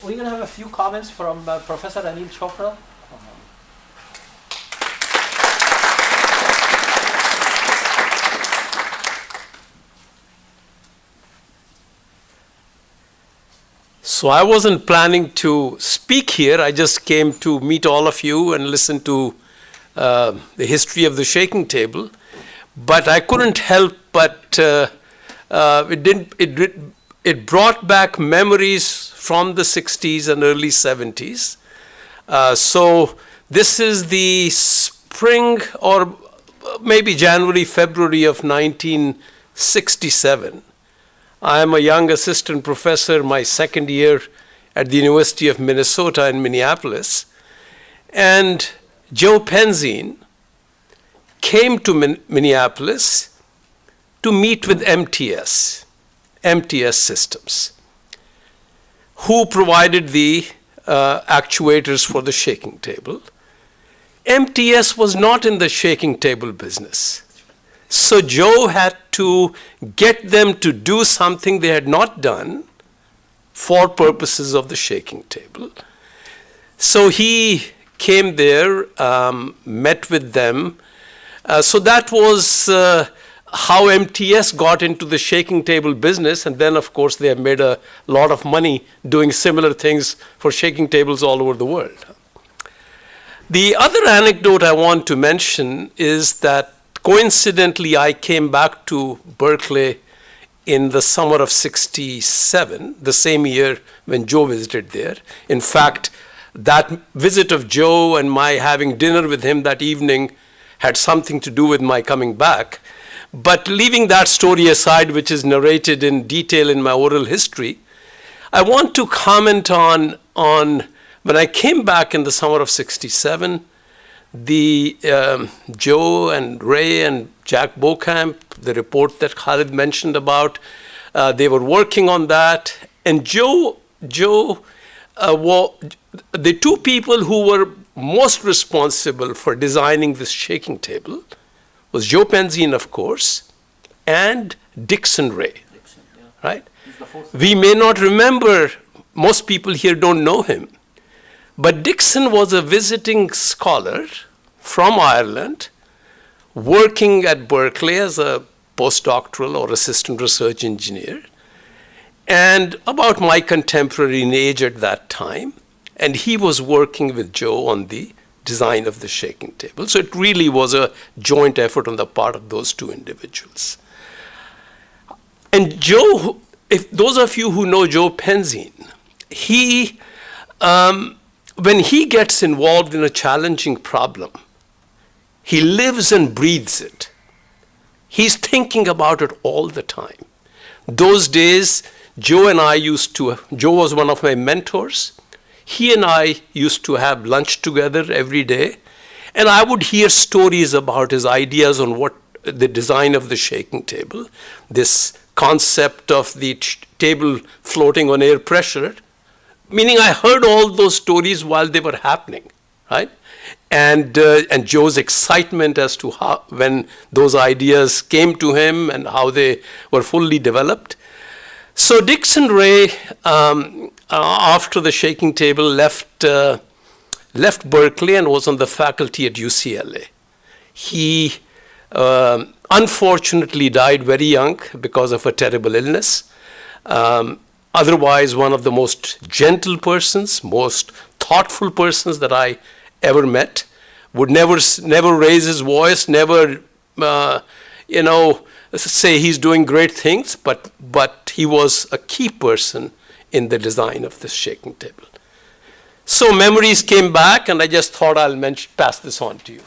we're going to have a few comments from Professor Anil Chopra. So I wasn't planning to speak here. I just came to meet all of you and listen to the history of the shaking table. But I couldn't help but it brought back memories from the 60s and early 70s. So this is the spring or maybe January, February of 1967. I am a young assistant professor, my second year at the University of Minnesota in Minneapolis. And Joe Penzine came to Minneapolis to meet with MTS Systems, who provided the actuators for the shaking table. MTS was not in the shaking table business. So Joe had to get them to do something they had not done for purposes of the shaking table. So he came there, met with them. So that was how MTS got into the shaking table business. And then, of course, they have made a lot of money doing similar things for shaking tables all over the world. The other anecdote I want to mention is that coincidentally, I came back to Berkeley in the summer of '67, the same year when Joe visited there. In fact, that visit of Joe and my having dinner with him that evening had something to do with my coming back. But leaving that story aside, which is narrated in detail in my oral history, I want to comment on when I came back in the summer of '67, the Joe and Ray and Jack Beaucamp, the report that Khalid mentioned about, they were working on that. And Joe, the two people who were most responsible for designing this shaking table was Joe Penzine, of course, and Dixon Ray, right? We may not remember, most people here don't know him. But Dixon was a visiting scholar from Ireland working at Berkeley as a postdoctoral or assistant research engineer, and about my contemporary in age at that time. And he was working with Joe on the design of the shaking table. So it really was a joint effort on the part of those two individuals. And Joe, if those of you who know Joe Penzine, when he gets involved in a challenging problem, he lives and breathes it. He's thinking about it all the time. Those days, Joe was one of my mentors. He and I used to have lunch together every day, and I would hear stories about his ideas on what the design of the shaking table, this concept of the table floating on air pressure, meaning I heard all those stories while they were happening, right? And Joe's excitement as to how, when those ideas came to him and how they were fully developed. So Dixon Ray, after the shaking table, left Berkeley and was on the faculty at UCLA. He unfortunately died very young because of a terrible illness. Otherwise, one of the most gentle persons, most thoughtful persons that I ever met, would never raise his voice, never, say he's doing great things, but he was a key person in the design of this shaking table. So memories came back, and I just thought I'll pass this on to you.